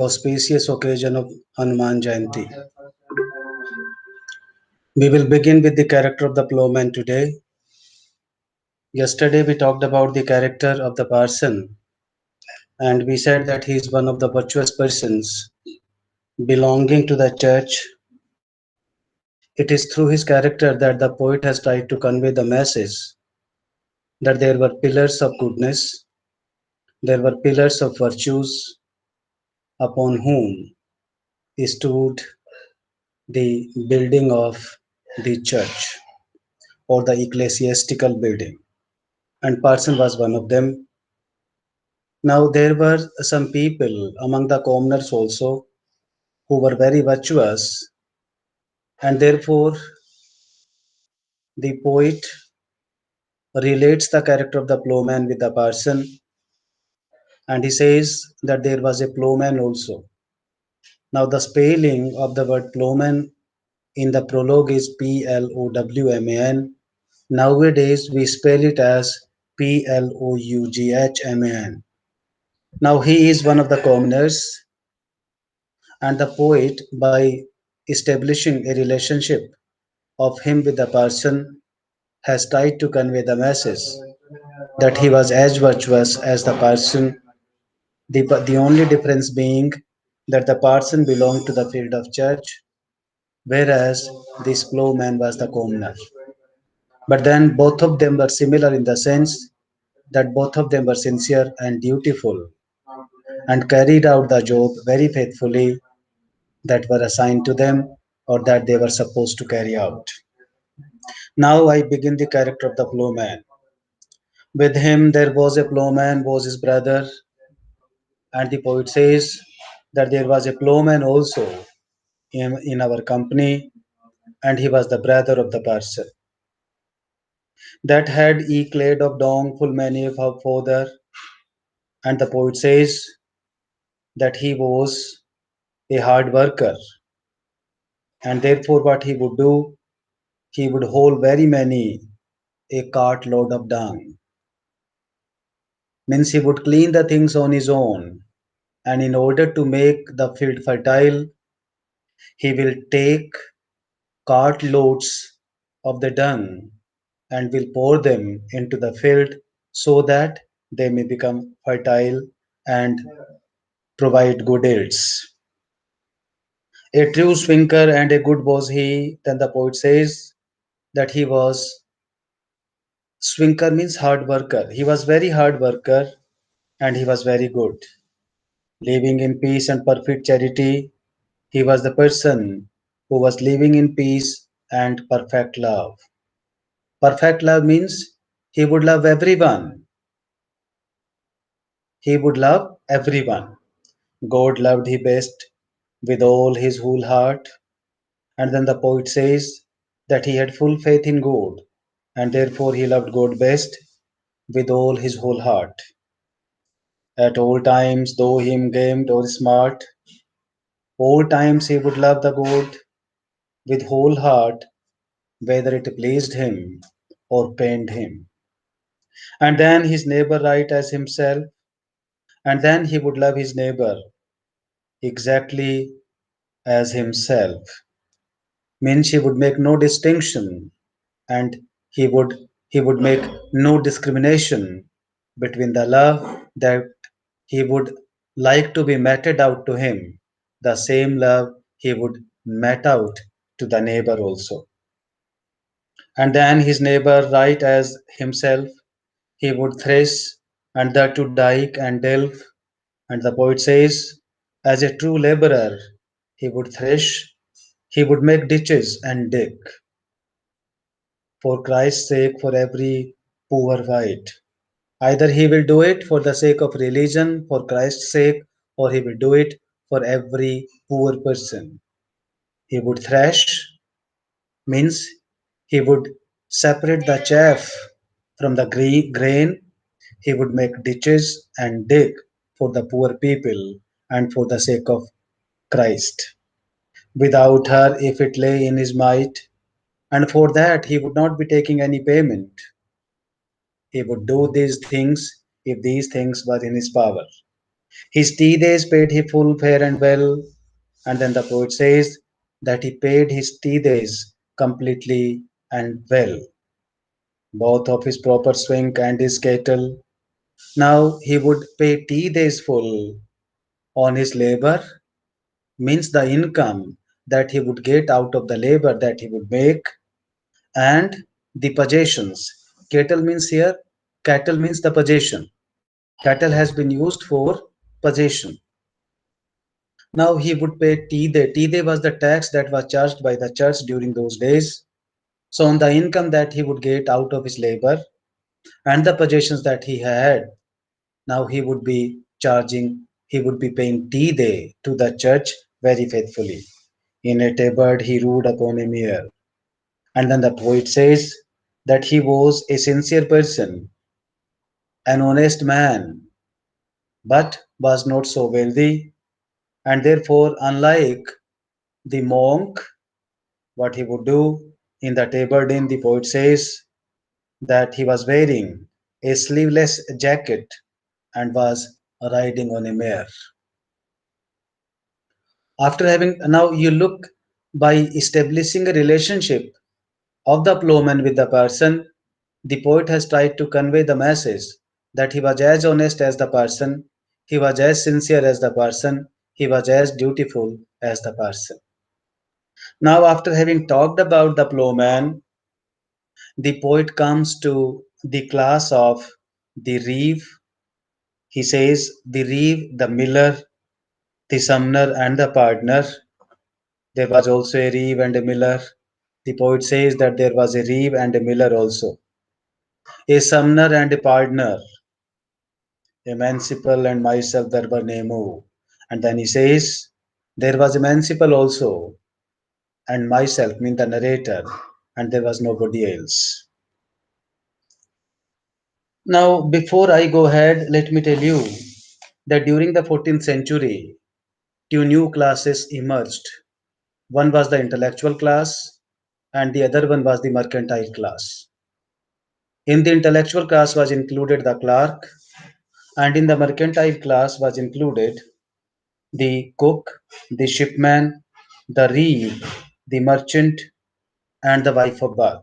Auspicious occasion of Hanuman Jayanti. We will begin with the character of the plowman today. Yesterday we talked about the character of the parson and we said that he is one of the virtuous persons belonging to the church. It is through his character that the poet has tried to convey the message that there were pillars of goodness, there were pillars of virtues upon whom stood the building of the church or the ecclesiastical building, and Parson was one of them. Now, there were some people among the commoners also who were very virtuous, and therefore the poet relates the character of the plowman with the parson, and he says that there was a plowman also. Now, the spelling of the word plowman in the prologue is Plowman. Nowadays, we spell it as Ploughman. Now, he is one of the commoners, and the poet, by establishing a relationship of him with the person, has tried to convey the message that he was as virtuous as the person, the only difference being that the person belonged to the field of church, whereas this plowman was the commoner. But then both of them were similar in the sense that both of them were sincere and dutiful and carried out the job very faithfully that were assigned to them or that they were supposed to carry out. Now I begin the character of the plowman. With him there was a plowman, was his brother, and the poet says that there was a plowman also in our company, and he was the brother of the parson. That had eclaired of dong full many of our father, and the poet says that he was a hard worker, and therefore what he would do, he would hold very many a cart load of dung. Means he would clean the things on his own, and in order to make the field fertile, he will take cart loads of the dung and will pour them into the field so that they may become fertile and provide good yields. A true swinker and a good was he, then the poet says that he was swinker means hard worker. He was very hard worker and he was very good. Living in peace and perfect charity, he was the person who was living in peace and perfect love. Perfect love means he would love everyone. He would love everyone. God loved he best with all his whole heart. And then the poet says that he had full faith in God and therefore he loved God best with all his whole heart. At all times, though him gamed or smart, all times he would love the God with whole heart, whether it pleased him or pained him. And then his neighbor right as himself, and then he would love his neighbor exactly as himself. Means he would make no distinction and he would he would make no discrimination between the love that he would like to be meted out to him, the same love he would met out to the neighbor also. And then his neighbor right as himself, he would thresh and that to dike and delve. And the poet says, as a true laborer, he would thresh, he would make ditches and dig for Christ's sake for every poor wight. Either he will do it for the sake of religion, for Christ's sake, or he will do it for every poor person. He would thresh, means he would separate the chaff from the grain. He would make ditches and dig for the poor people and for the sake of Christ. Without her, if it lay in his might, and for that he would not be taking any payment. He would do these things if these things were in his power. His tea days paid he full fair and well, and then the poet says that he paid his tea days completely and well, both of his proper swing and his cattle. Now he would pay tea days full on his labor, means the income that he would get out of the labor that he would make, and the possessions. Cattle means here, cattle means the possession. Cattle has been used for possession. Now he would pay tithe. Tithe was the tax that was charged by the church during those days. So on the income that he would get out of his labor and the possessions that he had, now he would be charging, he would be paying tithe to the church very faithfully. In a tabard he ruled upon a mere. And then the poet says that he was a sincere person, an honest man, but was not so wealthy, and therefore, unlike the monk, what he would do in the tabardine, the poet says that he was wearing a sleeveless jacket and was riding on a mare. After having now you look by establishing a relationship of the plowman with the person, the poet has tried to convey the message that he was as honest as the person, he was as sincere as the person, he was as dutiful as the person. Now, after having talked about the plowman, the poet comes to the class of the reeve. He says, the reeve, the miller, the sumner, and the partner. There was also a reeve and a miller. The poet says that there was a reeve and a miller also, a sumner and a partner, a mancipal and myself there were Nemo. And then he says, there was a mancipal also, and myself, mean the narrator, and there was nobody else. Now, before I go ahead, let me tell you that during the 14th century, two new classes emerged. One was the intellectual class, and the other one was the mercantile class. In the intellectual class was included the clerk, and in the mercantile class was included the cook, the shipman, the reeve, the merchant, and the wife of Bath.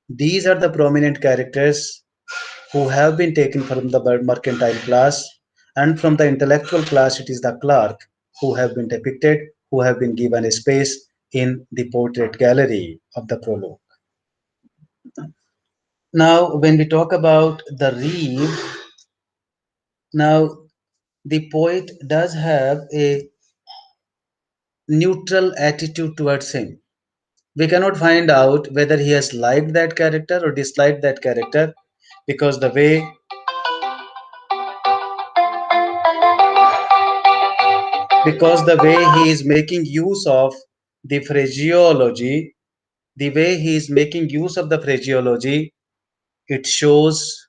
These are the prominent characters who have been taken from the mercantile class, and from the intellectual class, it is the clerk who have been depicted, who have been given a space in the portrait gallery of the prologue. Now, when we talk about the reeve, now the poet does have a neutral attitude towards him. We cannot find out whether he has liked that character or disliked that character, because the way he is making use of the phraseology, the way he is making use of the phraseology, it shows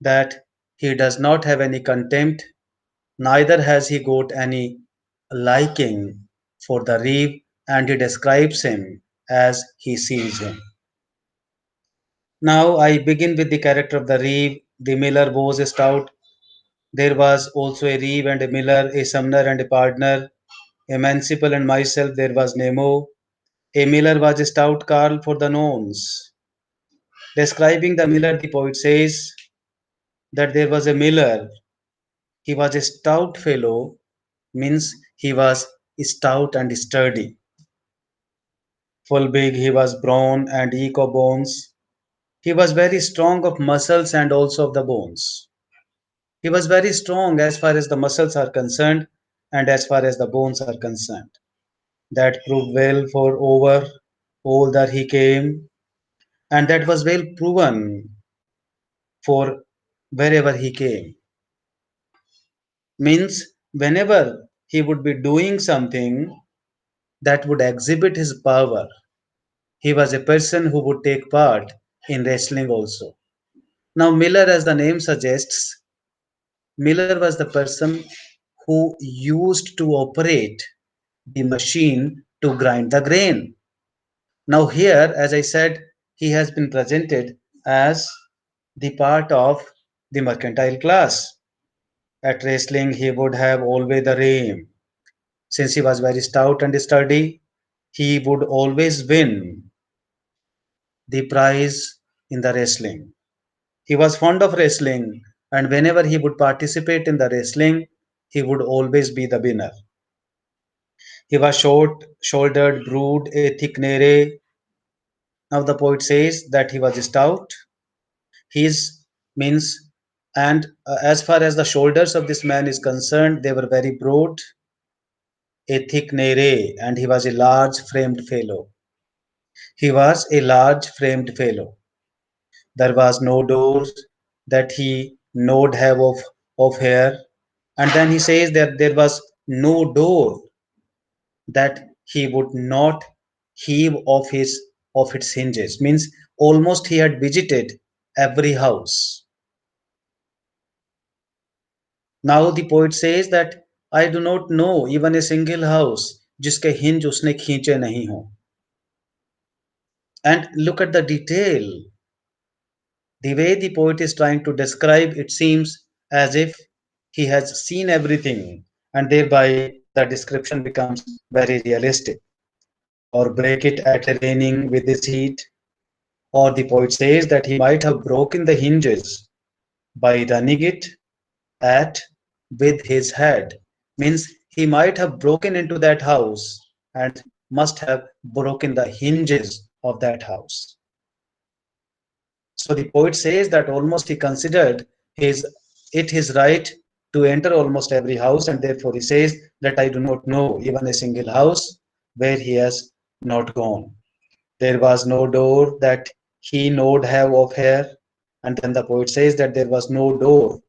that he does not have any contempt, neither has he got any liking for the reeve, and he describes him as he sees him. Now I begin with the character of the reeve. The miller was stout. There was also a reeve and a miller, a sumner and a partner, a mancipal and myself. There was Nemo. A miller was a stout Carl for the nonce. Describing the miller, the poet says that there was a miller. He was a stout fellow, means he was stout and sturdy. Full big, he was brawn and eke of bones. He was very strong of muscles and also of the bones. He was very strong as far as the muscles are concerned and as far as the bones are concerned. That proved well for over all that he came, and that was well proven for wherever he came. Means whenever he would be doing something that would exhibit his power, he was a person who would take part in wrestling also. Now, Miller, as the name suggests, Miller was the person who used to operate the machine to grind the grain. Now, here, as I said, he has been presented as the part of the mercantile class. At wrestling, he would have always the aim. Since he was very stout and sturdy, he would always win the prize in the wrestling. He was fond of wrestling, and whenever he would participate in the wrestling, he would always be the winner. He was short shouldered, broad, a thick nere. Now the poet says that he was stout. His means, and as far as the shoulders of this man is concerned, they were very broad, a thick nere, and he was a large framed fellow. He was a large framed fellow. There was no door that he knowed have of hair. And then he says that there was no door that he would not heave of its hinges. Means almost he had visited every house. Now the poet says that I do not know even a single house जिसके hinge उसने खींचे नहीं हो. And look at the detail. The way the poet is trying to describe, it seems as if he has seen everything, and thereby the description becomes very realistic. Or break it at a raining with his heat. Or the poet says that he might have broken the hinges by running it at with his head. Means he might have broken into that house and must have broken the hinges of that house. So the poet says that almost he considered his right to enter almost every house, and therefore he says that I do not know even a single house where he has not gone. There was no door that he knowed have of hair, and then the poet says that there was no door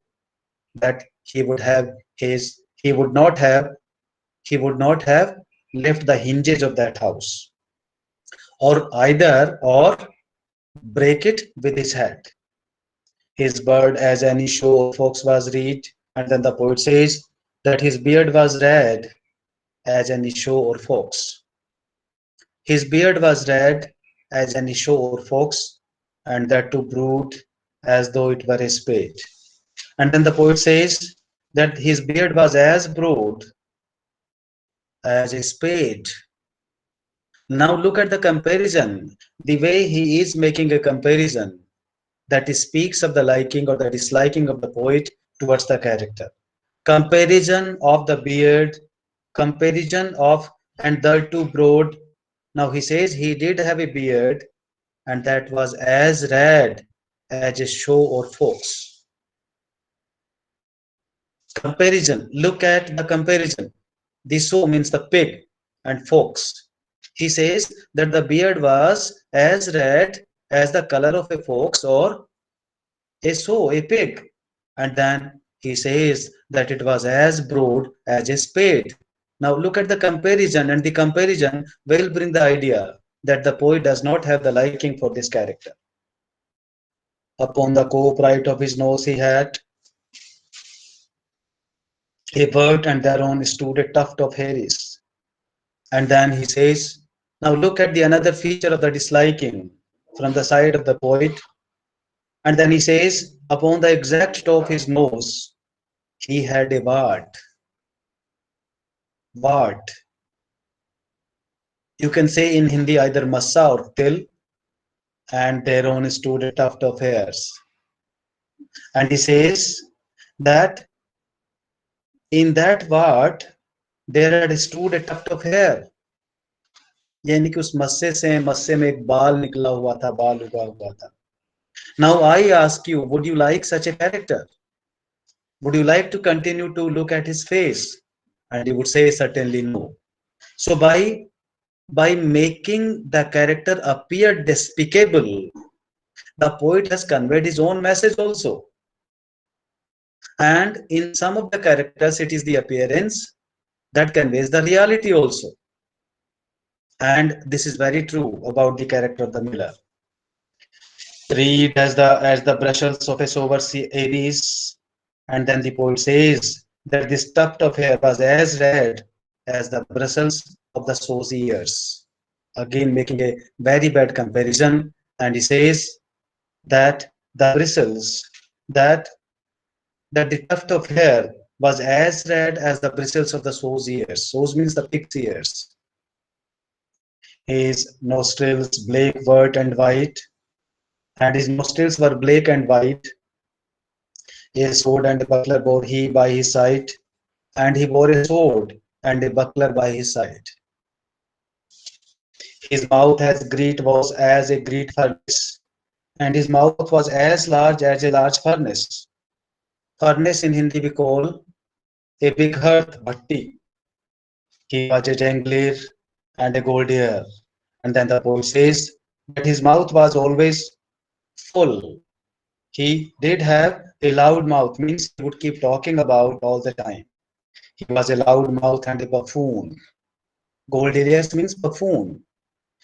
that he would not have he would not have left the hinges of that house, or either or break it with his head. His beard as any show or fox was red, and then the poet says that his beard was red as any show or fox. His beard was red as any show or fox, and that too broad as though it were a spade. And then the poet says that his beard was as broad as a spade. Now look at the comparison, the way he is making a comparison that speaks of the liking or the disliking of the poet towards the character. Comparison of the beard, comparison of and the too broad. Now he says he did have a beard and that was as red as a show or fox. Comparison, look at the comparison. The show means the pig and fox. He says that the beard was as red as the color of a fox or a sow, a pig. And then he says that it was as broad as a spade. Now look at the comparison, and the comparison will bring the idea that the poet does not have the liking for this character. Upon the cope right of his nose he had a word, and thereon stood a tuft of hairs. And then he says, now look at the another feature of the disliking from the side of the poet. And then he says, upon the exact top of his nose, he had a wart. Wart. You can say in Hindi either massa or til, and thereon stood a tuft of hairs. And he says that in that wart there had stood a tuft of hair. यानी कि उस मस्से में एक बाल निकला हुआ था, बाल उगा हुआ था. Now I ask you, would you like such a character? Would you like to continue to look at his face? And he would say certainly no. So by making the character appear despicable, the poet has conveyed his own message also. And in some of the characters, it is the appearance that conveys the reality also. And this is very true about the character of the miller. Read as the bristles of a sober Aries, and then the poet says that this tuft of hair was as red as the bristles of the sow's ears. Again, making a very bad comparison, and he says that the bristles, that the tuft of hair was as red as the bristles of the sow's ears. Sows means the pig's ears. His nostrils black, wert, and white, and his nostrils were black and white. A sword and a buckler bore he by his side, and he bore a sword and a buckler by his side. His mouth as great was as a great furnace, and his mouth was as large as a large furnace. Furnace in Hindi we call a big hearth, bhatti. He was a jangler and a goldier. And then the poet says that his mouth was always full. He did have a loud mouth, means he would keep talking about all the time. He was a loud mouth and a buffoon. Goldillius means buffoon.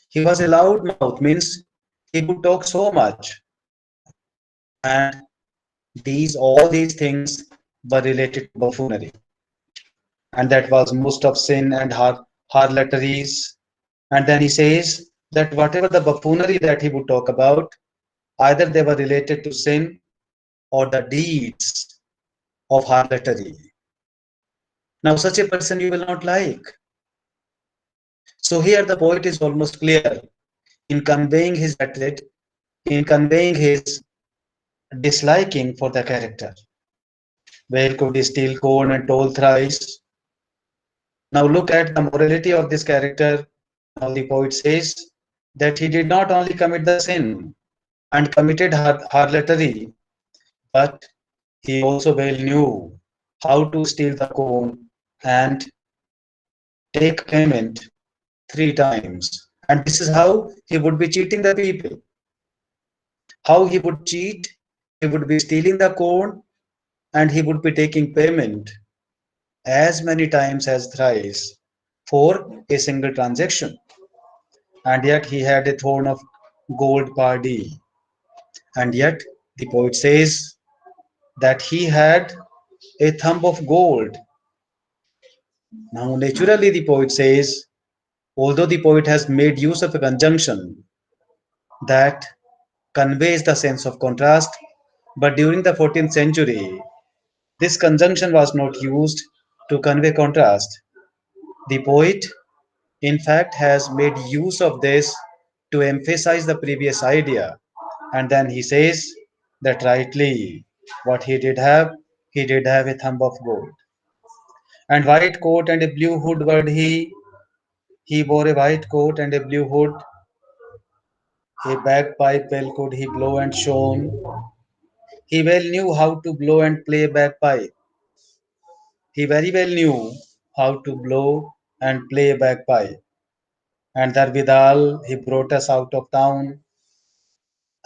He was a loud mouth, means he would talk so much. And all these things were related to buffoonery. And that was most of sin and harlotries. And then he says that whatever the buffoonery that he would talk about, either they were related to sin or the deeds of harlotry. Now, such a person you will not like. So here the poet is almost clear in conveying his hatred, in conveying his disliking for the character. Where could he steal corn and toll thrice? Now look at the morality of this character. Now the poet says that he did not only commit the sin and committed harlotry, but he also well knew how to steal the corn and take payment 3 times. And this is how he would be cheating the people. How he would cheat, he would be stealing the corn and he would be taking payment as many times as thrice for a single transaction. And yet he had a throne of gold party. And yet the poet says that he had a thumb of gold. Now, naturally, the poet says, although the poet has made use of a conjunction that conveys the sense of contrast, but during the 14th century, this conjunction was not used to convey contrast. The poet, in fact, has made use of this to emphasize the previous idea. And then he says that rightly, what he did have a thumb of gold. And white coat and a blue hood word he wore a white coat and a blue hood, a bagpipe well could he blow and shone. He well knew how to blow and play a bagpipe. He very well knew how to blow and play a bagpipe. And therewithal he brought us out of town.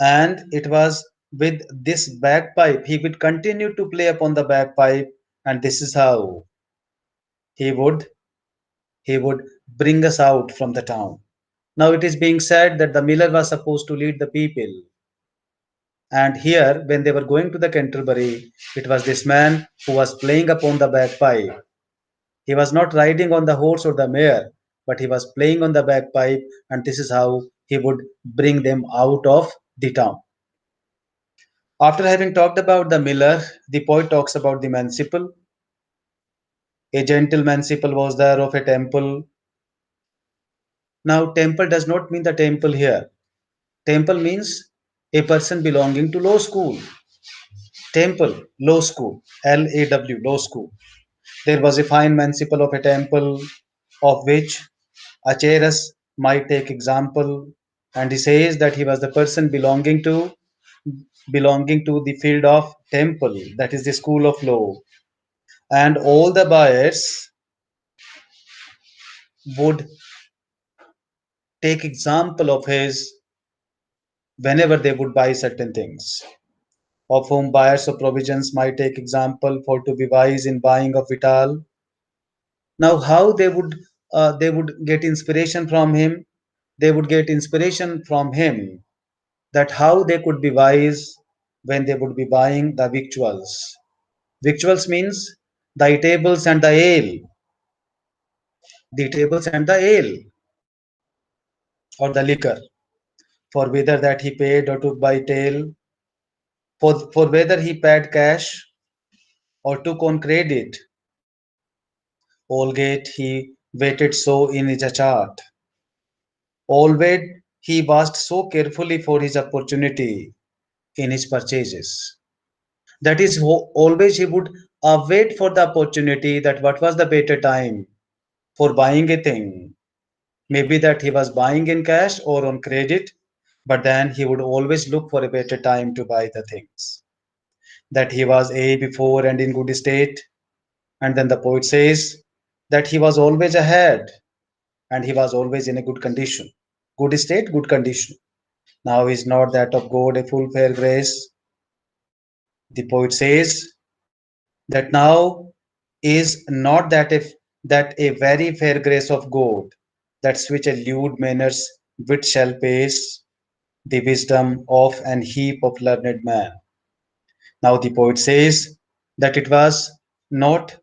And it was with this bagpipe he would continue to play upon the bagpipe, and this is how he would he would bring us out from the town. Now it is being said that the miller was supposed to lead the people, and here when they were going to the Canterbury, it was this man who was playing upon the bagpipe. He was not riding on the horse or the mare, but he was playing on the bagpipe, and this is how he would bring them out of the town. After having talked about the miller, the poet talks about the manciple. A gentle manciple was there of a temple. Now, temple does not mean the temple here. Temple means a person belonging to law school. Temple, law school, LAW, law school. There was a fine manciple of a temple of which Acheras might take example, and he says that he was the person belonging to the field of temple, that is the school of law. And all the buyers would take example of his whenever they would buy certain things, of whom buyers of provisions might take example for to be wise in buying of vital. Now how they would get inspiration from him, they would get inspiration from him that how they could be wise when they would be buying the victuals. Victuals means the tables and the ale, the tables and the ale or the liquor, for whether that he paid or took by tale, for whether he paid cash or took on credit, albeit he waited so in his chart, albeit he watched so carefully for his opportunity in his purchases. That is, always he would wait for the opportunity that what was the better time for buying a thing. Maybe that he was buying in cash or on credit, but then he would always look for a better time to buy the things. That he was A before and in good state, and then the poet says that he was always ahead and he was always in a good condition. Good state, good condition. Now is not that of God a full fair grace. The poet says that now is not that if that a very fair grace of God, that which a lewd manners wit shall pace the wisdom of an heap of learned man. Now the poet says that it was not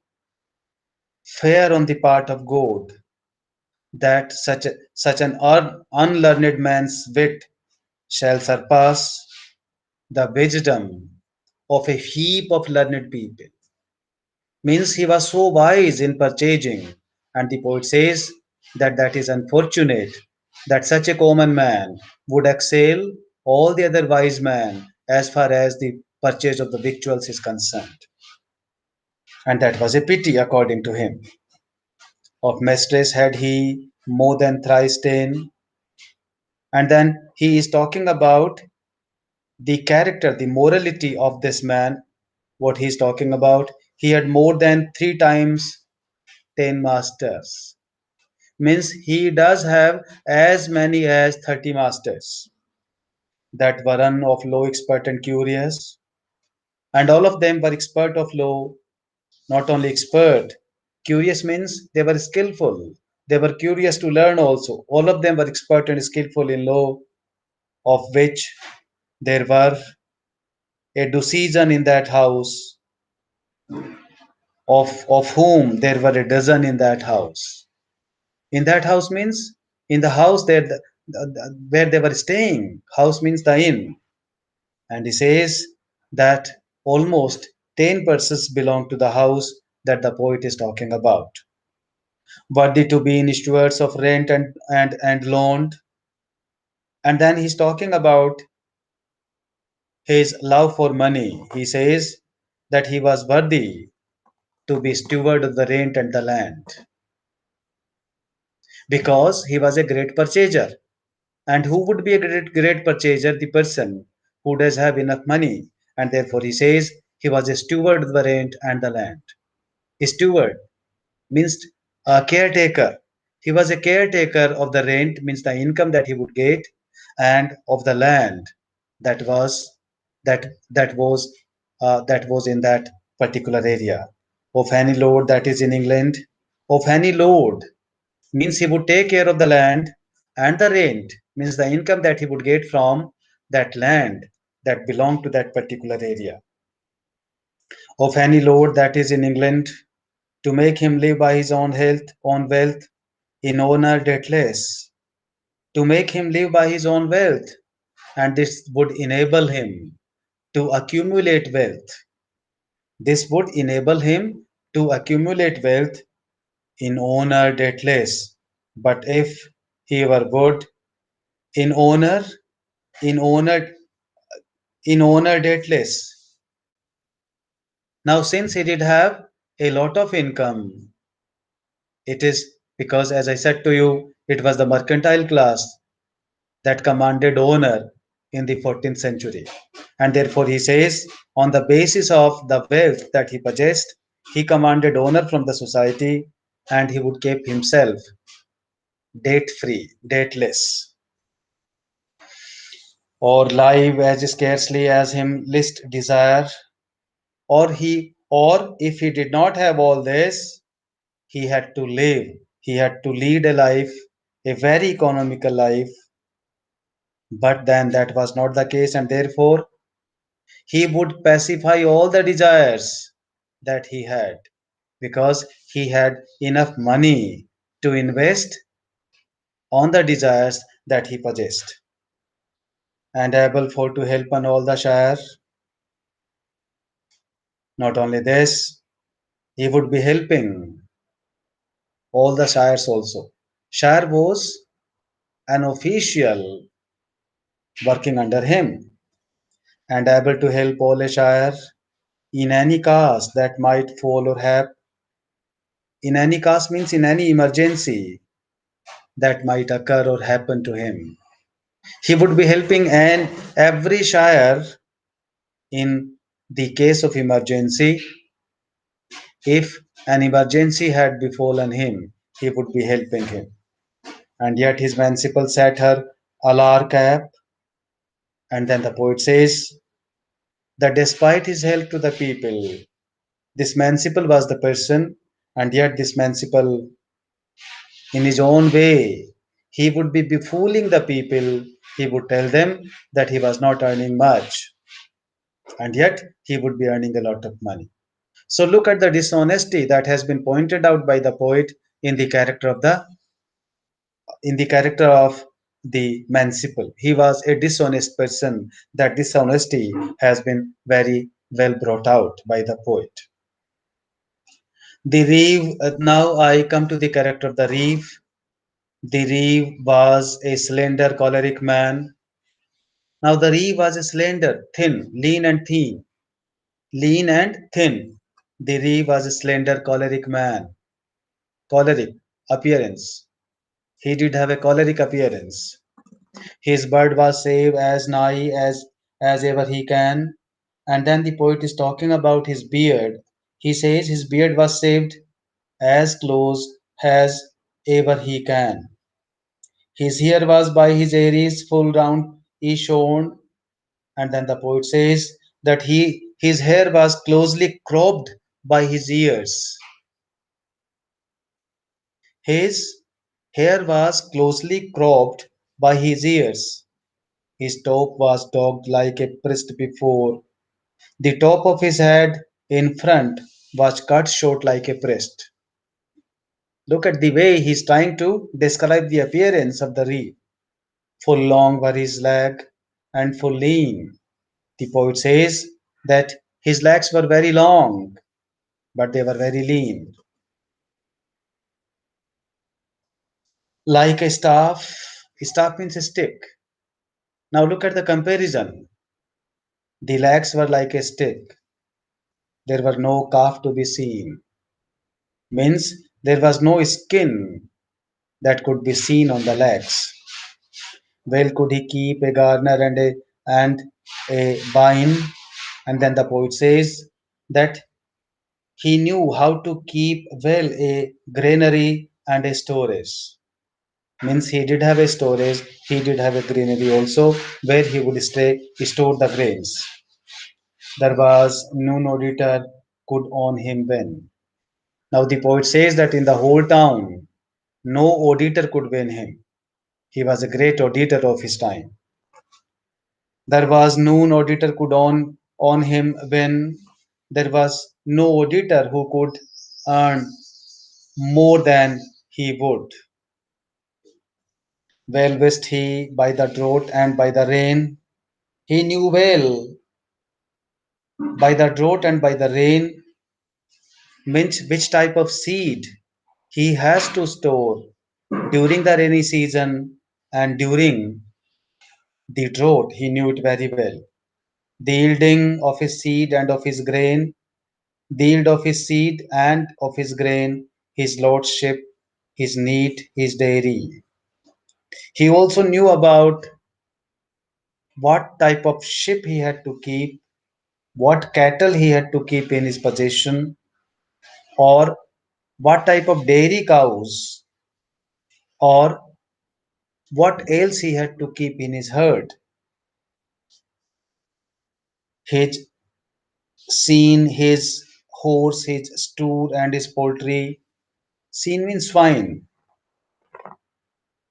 fair on the part of God that such an unlearned man's wit shall surpass the wisdom of a heap of learned people. Means he was so wise in purchasing, and the poet says that that is unfortunate that such a common man would excel all the other wise men as far as the purchase of the victuals is concerned. And that was a pity according to him. Of mistress had he more than thrice ten. And then he is talking about the character, the morality of this man, what he is talking about. He had more than three times 10 masters. Means he does have as many as 30 masters that were run of law expert and curious. And all of them were expert of law, not only expert. Curious means they were skillful. They were curious to learn also. All of them were expert and skillful in law, of which there were a decision in that house, of whom there were a dozen in that house. In that house means in the house there where they were staying. House means the inn. And he says that almost 10 persons belong to the house that the poet is talking about. Worthy to be in stewards of rent and loan. And then he's talking about his love for money. He says that he was worthy to be steward of the rent and the land because he was a great purchaser. And who would be a great purchaser? The person who does have enough money. And therefore he says he was a steward of the rent and the land. A steward means a caretaker. He was a caretaker of the rent, means the income that he would get, and of the land that was that that was in that particular area. Of any lord that is in England, of any lord means he would take care of the land, and the rent means the income that he would get from that land that belonged to that particular area. Of any lord that is in England, to make him live by his own health, own wealth, in honor debtless, to make him live by his own wealth, and this would enable him to accumulate wealth. This would enable him to accumulate wealth in honor debtless. But if he were good in honor, in honor, in honor debtless. Now, since he did have a lot of income, it is because, as I said to you, it was the mercantile class that commanded honor in the 14th century. And therefore, he says, on the basis of the wealth that he possessed, he commanded honor from the society and he would keep himself debt free, debtless, or live as scarcely as him list desire, or if he did not have all this, he had to live, he had to lead a life, a very economical life. But then that was not the case, and therefore he would pacify all the desires that he had because he had enough money to invest on the desires that he possessed, and able for to help on all the shire Not only this, he would be helping all the shires also. Shire was an official working under him and able to help all a shire in any cause that might fall or have. In any cause means in any emergency that might occur or happen to him. He would be helping and every shire in the case of emergency. If an emergency had befallen him, he would be helping him. And yet his manciple set her alar cap. And then the poet says that despite his help to the people, this manciple was the person, and yet this manciple, in his own way, he would be befooling the people. He would tell them that he was not earning much, and yet he would be earning a lot of money. So look at the dishonesty that has been pointed out by the poet in the character of the manciple. He was a dishonest person. That dishonesty has been very well brought out by the poet. The reeve. Now I come to the character of the reeve. The reeve was a slender, choleric man. Now the reeve was a slender, thin, lean and thin, lean and thin. The reeve was a slender, choleric man. Choleric appearance. He did have a choleric appearance. His bird was saved as nigh as ever he can. And then the poet is talking about his beard. He says his beard was saved as close as ever he can. His hair was by his Aries full round he shone. And then the poet says that his hair was closely cropped by his ears. His hair was closely cropped by his ears. His top was dogged like a priest before. The top of his head in front was cut short like a priest. Look at the way he's trying to describe the appearance of the reed. Full long were his leg and full lean. The poet says that his legs were very long, but they were very lean. Like a staff means a stick. Now look at the comparison. The legs were like a stick. There were no calf to be seen. Means there was no skin that could be seen on the legs. Well could he keep a garner and a vine, and then the poet says that he knew how to keep well a granary and a storage. Means he did have a storage, he did have a granary also where he would store the grains. There was no auditor could own him when. Now the poet says that in the whole town, no auditor could win him. He was a great auditor of his time. There was no auditor could on him when there was no auditor who could earn more than he would. Well wist he by the drought and by the rain. He knew well by the drought and by the rain which type of seed he has to store during the rainy season and during the drought. He knew it very well. The yielding of his seed and of his grain, the yield of his seed and of his grain, his lordship, his need, his dairy. He also knew about what type of ship he had to keep, what cattle he had to keep in his possession, or what type of dairy cows, or what else he had to keep in his herd. His seen, his horse, his stool, and his poultry. Seen means swine,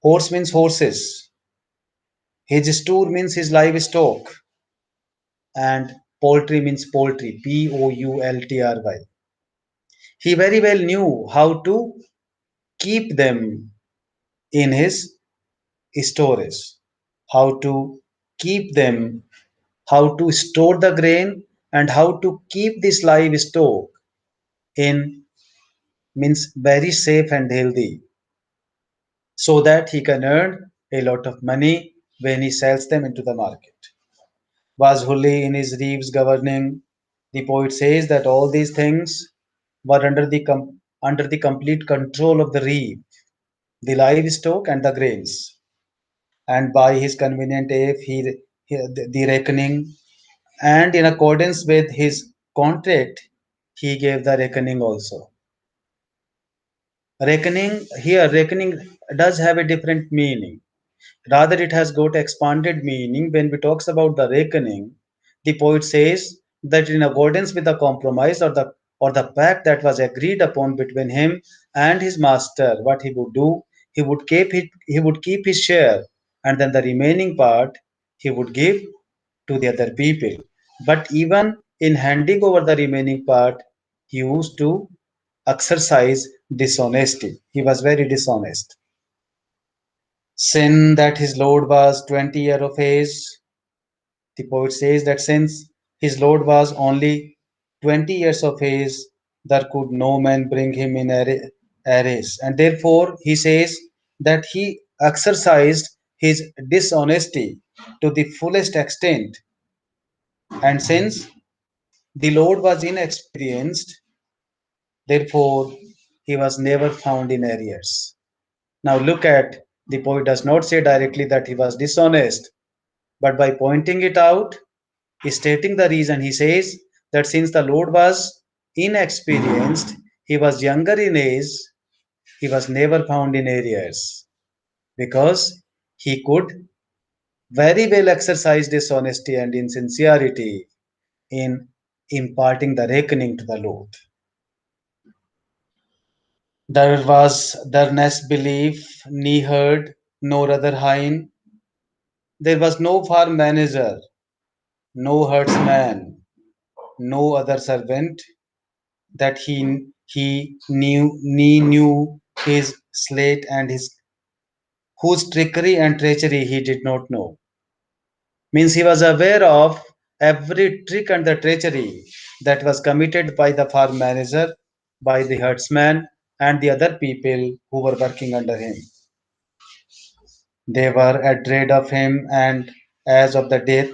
horse means horses, his stool means his livestock, and poultry means poultry, Poultry. He very well knew how to keep them in his storage, how to keep them, how to store the grain, and how to keep this livestock in means very safe and healthy so that he can earn a lot of money when he sells them into the market. Was Hully in his reeves governing? The poet says that all these things were under the complete control of the reeve, the livestock, and the grains. And by his convenient aid, the reckoning, and in accordance with his contract, he gave the reckoning also. Reckoning does have a different meaning. Rather, it has got expanded meaning. When we talks about the reckoning, the poet says that in accordance with the compromise or the pact that was agreed upon between him and his master, what he would do, he would keep his share, and then the remaining part he would give to the other people. But even in handing over the remaining part, he used to exercise dishonesty. He was very dishonest. Sin that his lord was 20 years of age. The poet says that since his lord was only 20 years of age, there could no man bring him in arrears. And therefore, he says that he exercised his dishonesty to the fullest extent. And since the Lord was inexperienced, therefore, he was never found in arrears. Now, look at the poet does not say directly that he was dishonest, but by pointing it out, stating the reason, he says that since the Lord was inexperienced, he was younger in age, he was never found in arrears because he could very well exercise dishonesty and insincerity in imparting the reckoning to the Lord. There was Darnest belief, ne heard, nor other hind. There was no farm manager, no herdsman, no other servant that he knew his slate and his whose trickery and treachery he did not know. Means he was aware of every trick and the treachery that was committed by the farm manager, by the herdsman, and the other people who were working under him. They were dread of him, and as of the death,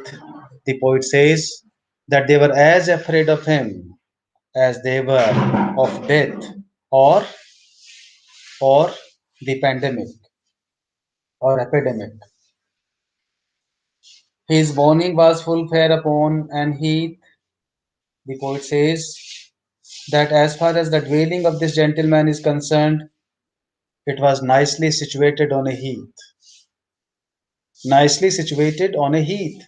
the poet says that they were as afraid of him as they were of death or or the pandemic or epidemic. His warning was full fair upon, and he, the poet says, that as far as the dwelling of this gentleman is concerned, it was nicely situated on a heath. Nicely situated on a heath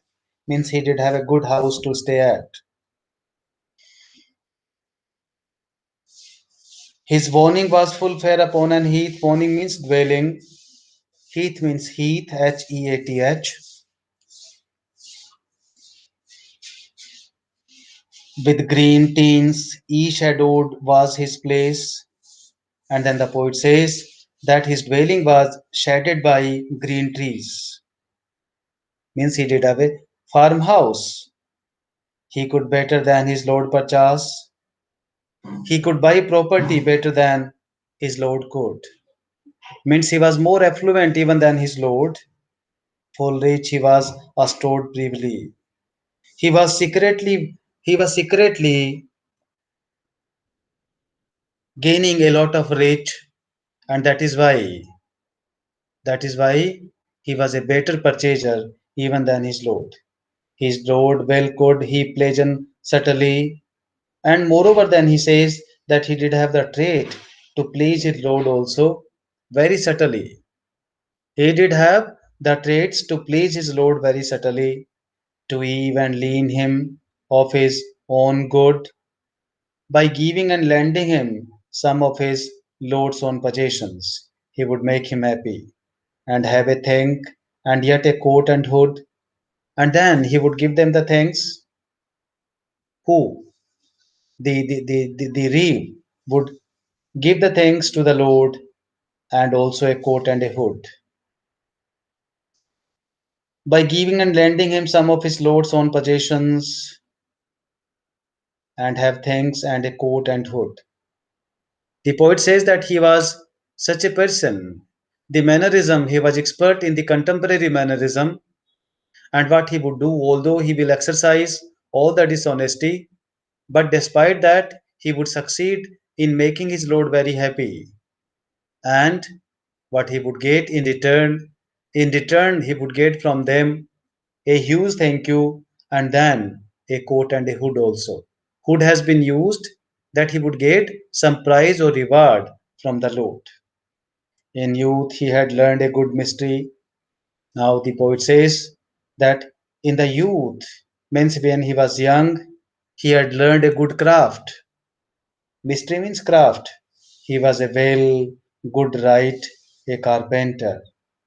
means he did have a good house to stay at. His warning was full fair upon an heath. Warning means dwelling. Heath means heath, Heath. With green teens, shadowed was his place. And then the poet says that his dwelling was shaded by green trees. Means he did have a farmhouse. He could better than his lord purchase. He could buy property better than his lord could. Means he was more affluent even than his lord. Full rich he was stored privily. He was secretly gaining a lot of rich, and that is why he was a better purchaser even than his lord. His lord well could he pleasant subtly, and moreover then he says that he did have the trait to please his lord also very subtly. He did have the traits to please his lord very subtly, to even lean him of his own good by giving and lending him some of his lord's own possessions. He would make him happy and have a thank and yet a coat and hood, and then he would give them the thanks who the reeve would give the thanks to the Lord and also a coat and a hood. By giving and lending him some of his lord's own possessions, and have things and a coat and hood. The poet says that he was such a person. The mannerism, he was expert in the contemporary mannerism, and what he would do, although he will exercise all the dishonesty, but despite that, he would succeed in making his lord very happy. And what he would get in return, he would get from them a huge thank you and then a coat and a hood also. Hood has been used that he would get some prize or reward from the lord. In youth, he had learned a good mystery. Now the poet says that in the youth, means when he was young, he had learned a good craft. Mystery means craft. He was a well, good wright, a carpenter.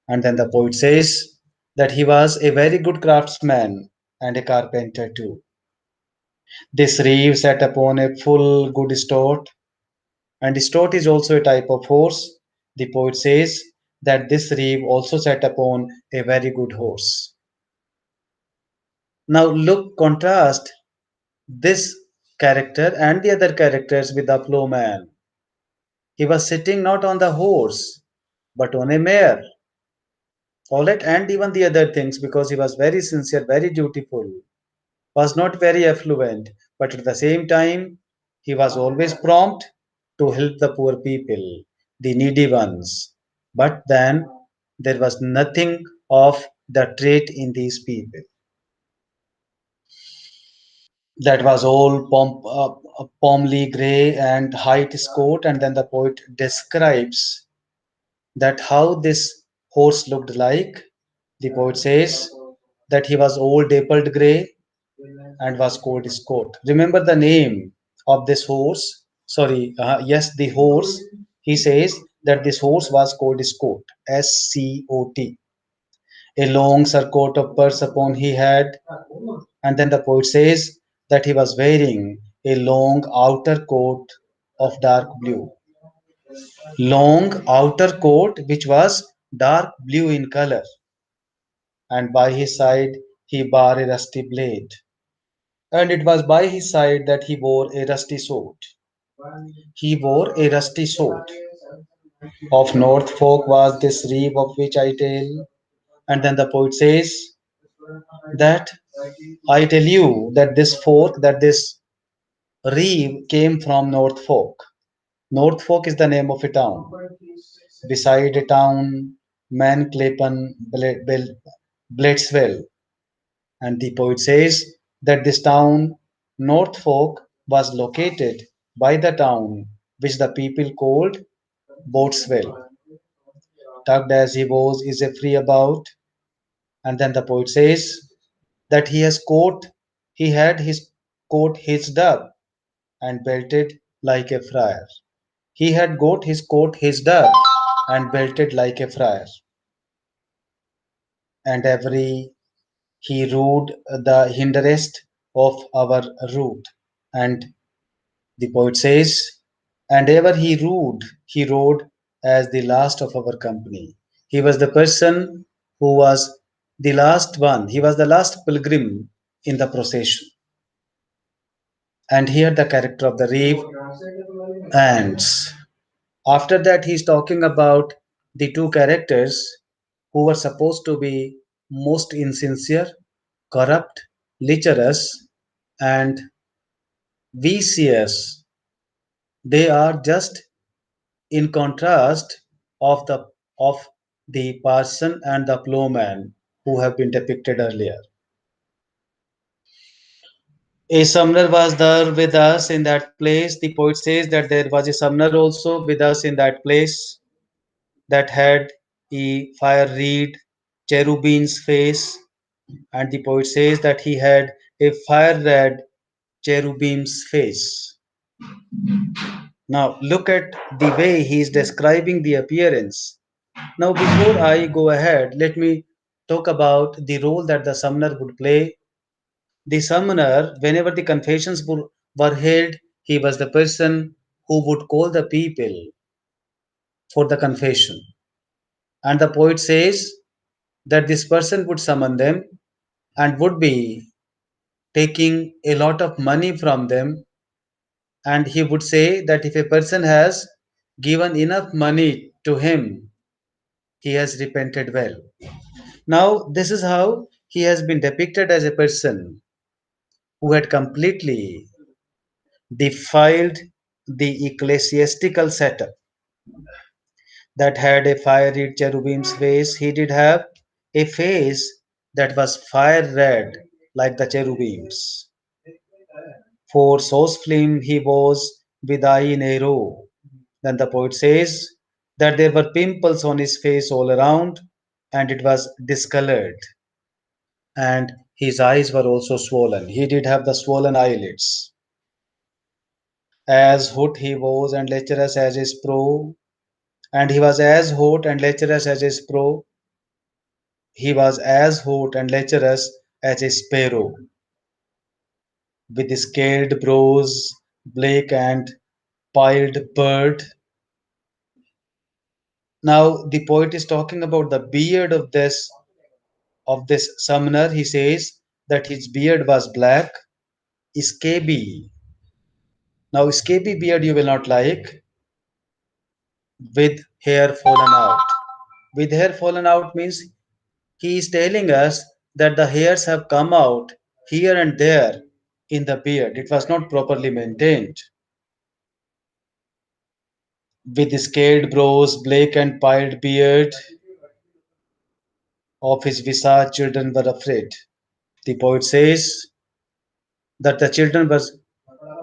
And then the poet says that he was a very good craftsman and a carpenter too. This reeve sat upon a full good stot, and stot is also a type of horse. The poet says that this reeve also sat upon a very good horse. Now look, contrast this character and the other characters with the plowman. He was sitting not on the horse, but on a mare. All right, and even the other things because he was very sincere, very dutiful, was not very affluent, but at the same time, he was always prompt to help the poor people, the needy ones. But then there was nothing of the trait in these people. That was all pomely gray and height coat, and then the poet describes that how this horse looked like. The poet says that he was all dappled grey and was called Scott. Remember the name of this horse? Sorry, yes, the horse. He says that this horse was called Scott, Scot. A long surcoat of purse upon he had, and then the poet says that he was wearing a long outer coat of dark blue. Long outer coat which was dark blue in color, and by his side he bore a rusty blade. And it was by his side that he wore a rusty sword. He wore a rusty sword. Of Norfolk was this reeve of which I tell. And then the poet says that I tell you that this reeve came from Norfolk. Norfolk is the name of a town. Beside a town, Manclepen, Bladeswell. And the poet says that this town, Norfolk, was located by the town which the people called Boatswell. Tugged as he was is a free about, and then the poet says that he had his coat hitched up and belted like a friar. He had got his coat hitched up and belted like a friar, and every he rode the hinderest of our route. And the poet says, and ever he rode as the last of our company. He was the person who was the last one. He was the last pilgrim in the procession. And here the character of the reeve ends. After that, he's talking about the two characters who were supposed to be most insincere, corrupt, lecherous, and vicious. They are just in contrast of the parson and the plowman who have been depicted earlier. A summoner was there with us in that place. The poet says that there was a summoner also with us in that place that had a fire reed cherubim's face, and the poet says that he had a fire red cherubim's face. Now look at the way he is describing the appearance. Now, before I go ahead, let me talk about the role that the summoner would play. The summoner, whenever the confessions were held, he was the person who would call the people for the confession. And the poet says that this person would summon them and would be taking a lot of money from them. And he would say that if a person has given enough money to him, he has repented well. Now, this is how he has been depicted as a person who had completely defiled the ecclesiastical setup that had a fiery cherubim's face. He did have a face that was fire red like the cherubims. For so slim he was with eye narrow. Then the poet says that there were pimples on his face all around and it was discolored. And his eyes were also swollen. He did have the swollen eyelids. As hot he was and lecherous as his pro, and he was as hot and lecherous as his pro, he was as hot and lecherous as a sparrow, with scaled brows, black and piled bird. Now the poet is talking about the beard of this summoner. He says that his beard was black, scaby. Now scaby beard you will not like, with hair fallen out. With hair fallen out means he is telling us that the hairs have come out here and there in the beard. It was not properly maintained. With scaled brows, black and piled beard, of his visage children were afraid. The poet says that the children were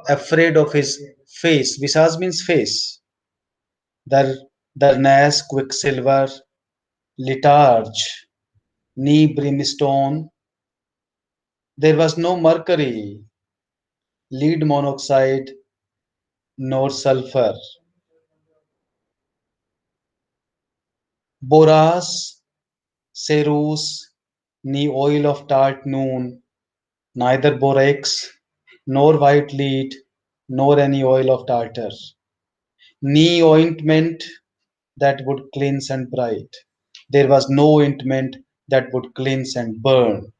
afraid of his face. Visage means face. Their Darnase, quicksilver, letarge, knee brimstone. There was no mercury, lead monoxide, nor sulfur. Boras, cerus, ni oil of tart noon, neither borax, nor white lead, nor any oil of tartar, ni ointment that would cleanse and bright. There was no ointment that would cleanse and burn,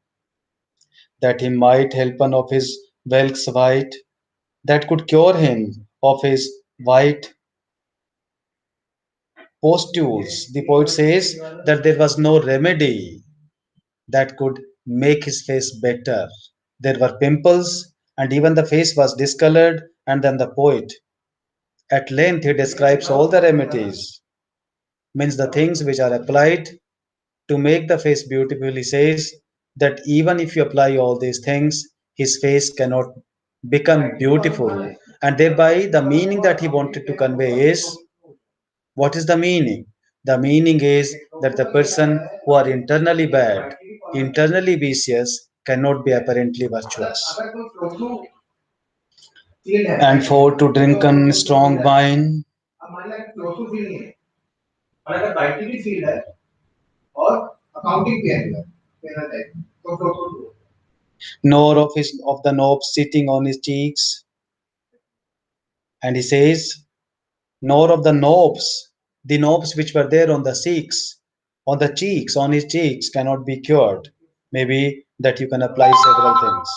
that he might help of his whelks white, that could cure him of his white pustules. The poet says that there was no remedy that could make his face better. There were pimples, and even the face was discolored. And then the poet, at length, he describes all the remedies, means the things which are applied to make the face beautiful. He says that even if you apply all these things, his face cannot become beautiful. And thereby, the meaning that he wanted to convey is, what is the meaning? The meaning is that the person who are internally bad, internally vicious, cannot be apparently virtuous. And for to drunken strong wine, nor of the knobs sitting on his cheeks. And he says, nor of the knobs which were there on his cheeks cannot be cured. Maybe that you can apply several things.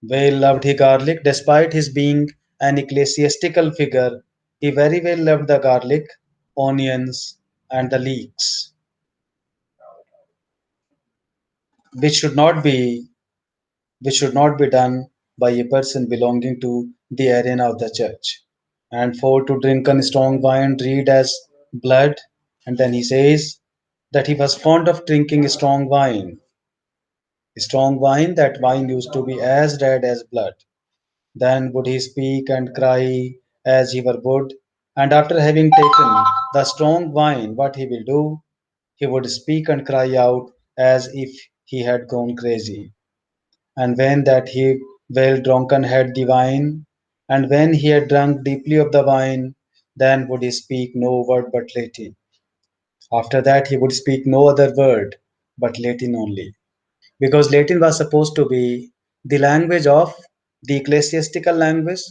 Well loved he garlic, despite his being an ecclesiastical figure, he very well loved the garlic, onions, and the leeks, which should not be which should not be done by a person belonging to the arena of the church. And for to drink on strong wine, read as blood. And then he says that he was fond of drinking strong wine. Strong wine, that wine used to be as red as blood. Then would he speak and cry as he were would. And after having taken the strong wine, what he will do? He would speak and cry out as if he had gone crazy. And when that he well drunken had the wine, and when he had drunk deeply of the wine, then would he speak no word but Latin. After that he would speak no other word but Latin only. Because Latin was supposed to be the language of the ecclesiastical language,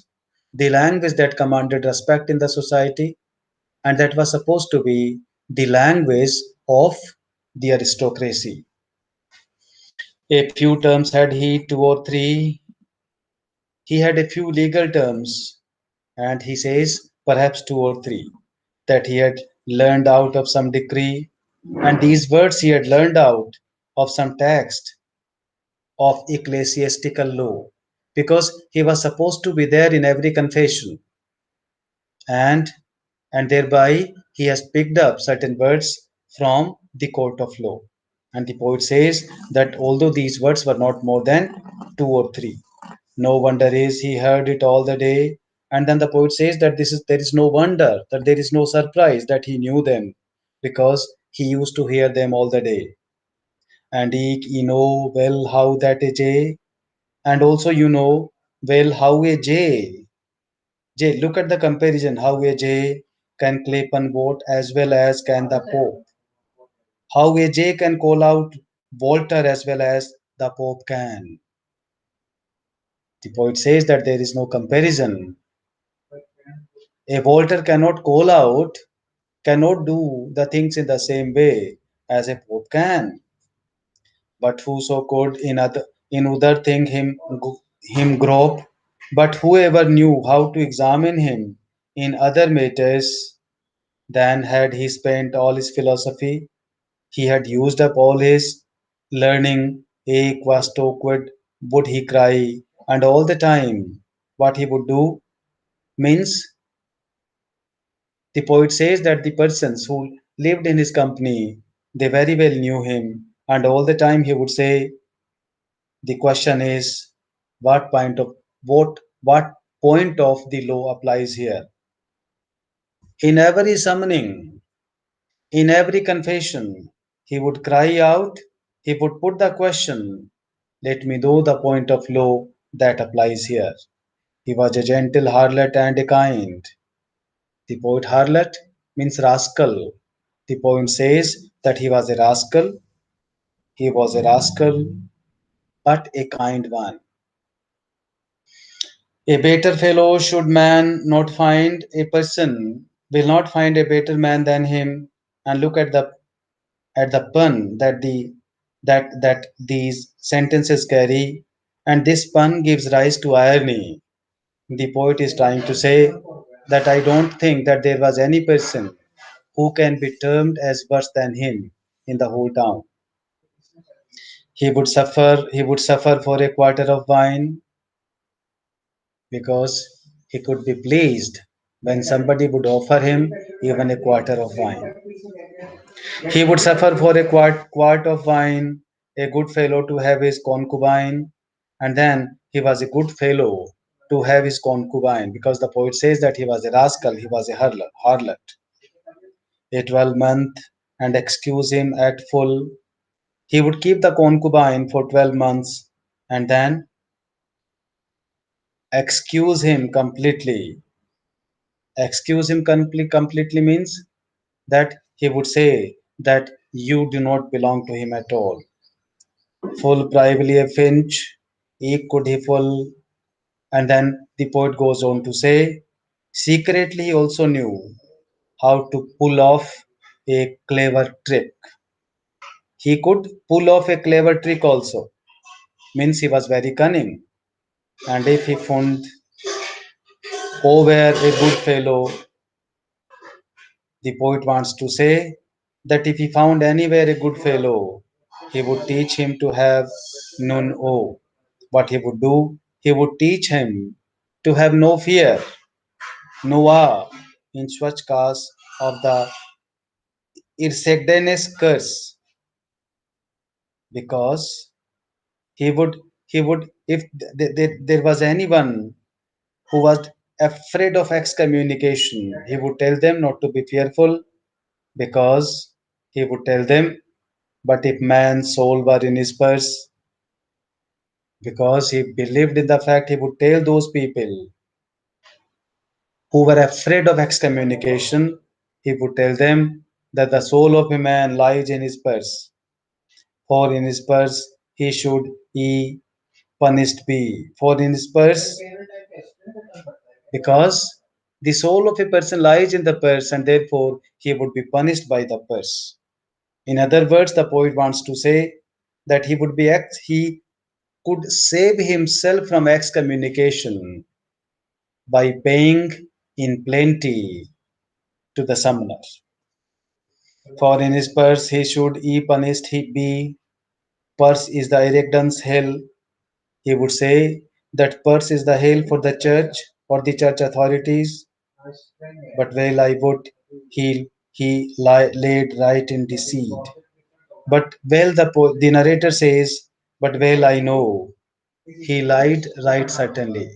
the language that commanded respect in the society, and that was supposed to be the language of the aristocracy. A few terms had he, two or three. He had a few legal terms, and he says perhaps two or three that he had learned out of some decree, and these words he had learned out of some text of ecclesiastical law, because he was supposed to be there in every confession, and thereby he has picked up certain words from the court of law. And the poet says that although these words were not more than two or three, no wonder is he heard it all the day. And then the poet says that this is there is no wonder, that there is no surprise that he knew them, because he used to hear them all the day. And ye know well how that a J, and also you know well how a J, look at the comparison, how a J can clap and vote as well as can the Pope. How a J can call out Voltaire as well as the Pope can. The poet says that there is no comparison. A Voltaire cannot call out, cannot do the things in the same way as a Pope can. But whoso could in other thing him grope, but whoever knew how to examine him in other matters, then had he spent all his philosophy, he had used up all his learning, ache was awkward, would he cry, and all the time what he would do means, the poet says that the persons who lived in his company, they very well knew him, and all the time he would say, the question is, what point of the law applies here? In every summoning, in every confession, he would cry out, he would put the question, let me know the point of law that applies here. He was a gentle harlot and a kind. The poet harlot means rascal. The poem says that he was a rascal, but a kind one. A better fellow should man not find, a person will not find a better man than him. And look at the pun that these sentences carry, and this pun gives rise to irony. The poet is trying to say that I don't think that there was any person who can be termed as worse than him in the whole town. He would suffer for a quarter of wine, because he could be pleased when somebody would offer him even a quarter of wine. He would suffer for a quart of wine, a good fellow to have his concubine, and then he was a good fellow to have his concubine, because the poet says that he was a rascal, he was a harlot. A 12-month, and excuse him at full. He would keep the concubine for 12 months and then excuse him completely. Excuse him completely means that he would say that you do not belong to him at all. Full privily a finch, eke could he full, and then the poet goes on to say, secretly he also knew how to pull off a clever trick. He could pull off a clever trick also, means he was very cunning. And if he found over a good fellow, the poet wants to say that if he found anywhere a good fellow, he would teach him to have none o. What he would do, he would teach him to have no fear, no awe, in such case of the Irsegdenes curse, because he would if there was anyone who was afraid of excommunication, he would tell them not to be fearful, because he would tell them, but if man's soul were in his purse, because he believed in the fact, he would tell those people who were afraid of excommunication, he would tell them that the soul of a man lies in his purse, for in his purse he should he punished be. For in his purse, because the soul of a person lies in the purse, and therefore he would be punished by the purse. In other words, the poet wants to say that he could save himself from excommunication by paying in plenty to the summoner. For in his purse he should e punished he be. Purse is the erectance hell. He would say that purse is the hell for the church or the church authorities. But well I would he laid right in deceit. But well the narrator says, but well I know he lied right certainly.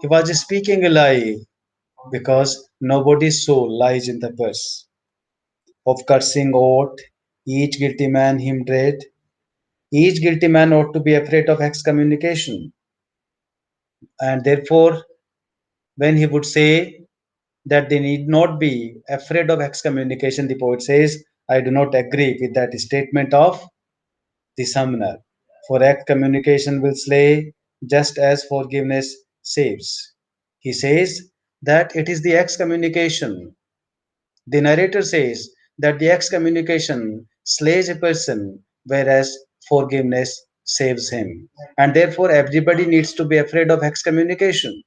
He was speaking a lie because nobody's soul lies in the purse. Of cursing ought each guilty man him dread. Each guilty man ought to be afraid of excommunication. And therefore, when he would say that they need not be afraid of excommunication, the poet says, I do not agree with that statement of the summoner. For excommunication will slay just as forgiveness saves. He says that it is the excommunication. The narrator says that the excommunication slays a person, whereas forgiveness saves him. And therefore, everybody needs to be afraid of excommunication.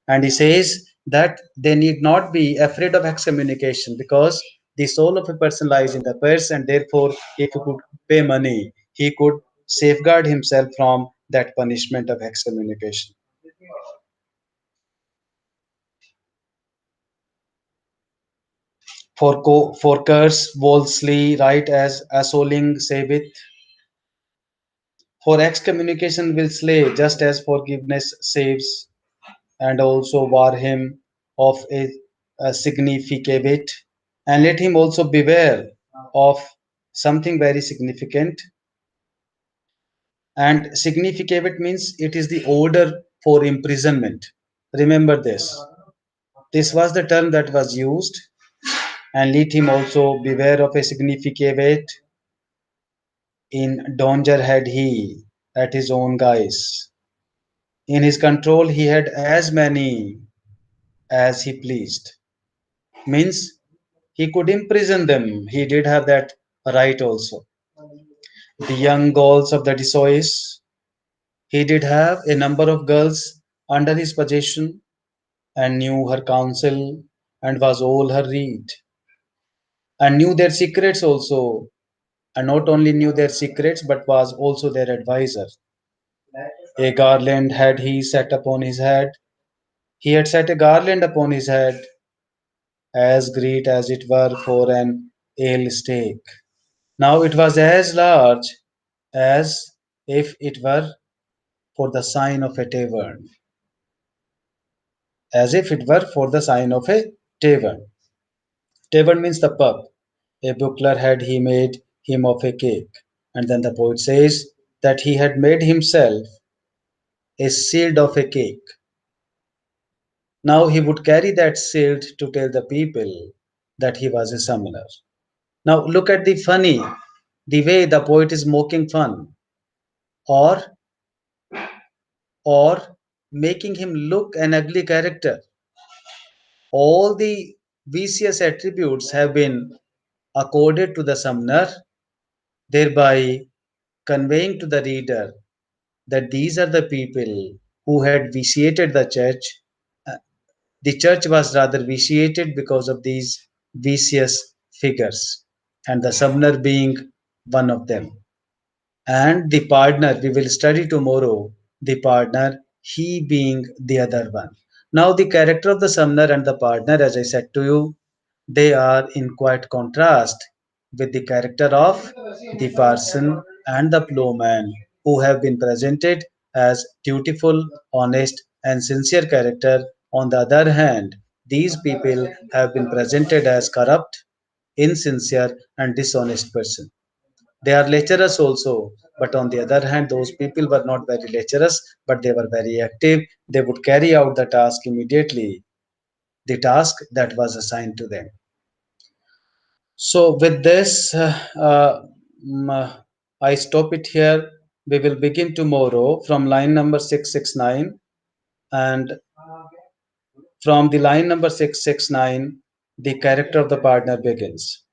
And he says that they need not be afraid of excommunication because the soul of a person lies in the purse, and therefore, if he could pay money, he could safeguard himself from that punishment of excommunication. For curse, Wolseley, right as Asoling saveth, for excommunication will slay just as forgiveness saves, and also war him of a significate, and let him also beware of something very significant. And significate means it is the order for imprisonment. Remember this. This was the term that was used, and let him also beware of a significate. In danger had he at his own guise. In his control he had as many as he pleased. Means he could imprison them. He did have that right also. The young girls of the Disois, he did have a number of girls under his possession and knew her counsel and was all her rede and knew their secrets also, and not only knew their secrets but was also their advisor. A garland had he set upon his head. He had set a garland upon his head as great as it were for an ale stake. Now it was as large as if it were for the sign of a tavern, as if it were for the sign of a tavern. Tavern means the pub. A buckler had he made him of a cake. And then the poet says that he had made himself a shield of a cake. Now he would carry that shield to tell the people that he was a summoner. Now look at the funny, the way the poet is mocking fun, or or making him look an ugly character. All the vicious attributes have been accorded to the summoner, thereby conveying to the reader that these are the people who had vitiated the church. Uh, The church was rather vitiated because of these vicious figures, and the summoner being one of them. And the partner we will study tomorrow, the partner, he being the other one. Now, the character of the summoner and the partner, as I said to you, they are in quite contrast with the character of the parson and the plowman, who have been presented as dutiful, honest, and sincere character. On the other hand, these people have been presented as corrupt, insincere, and dishonest person. They are lecherous also, but on the other hand, those people were not very lecherous, but they were very active. They would carry out the task immediately, the task that was assigned to them. So, with this, I stop it here. We will begin tomorrow from line number 669, and from the line number 669, the character of the partner begins.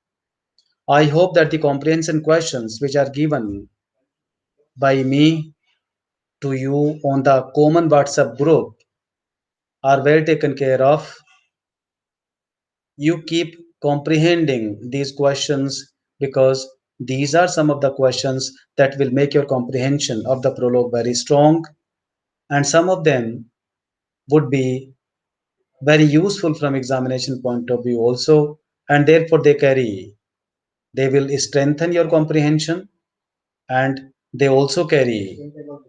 I hope that the comprehension questions which are given by me to you on the common WhatsApp group are well taken care of. You keep comprehending these questions because these are some of the questions that will make your comprehension of the prologue very strong, and some of them would be very useful from examination point of view also, and therefore they will strengthen your comprehension, and they also carry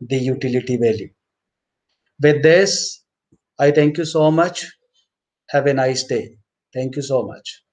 the utility value. With this, I thank you so much. Have a nice day. Thank you so much.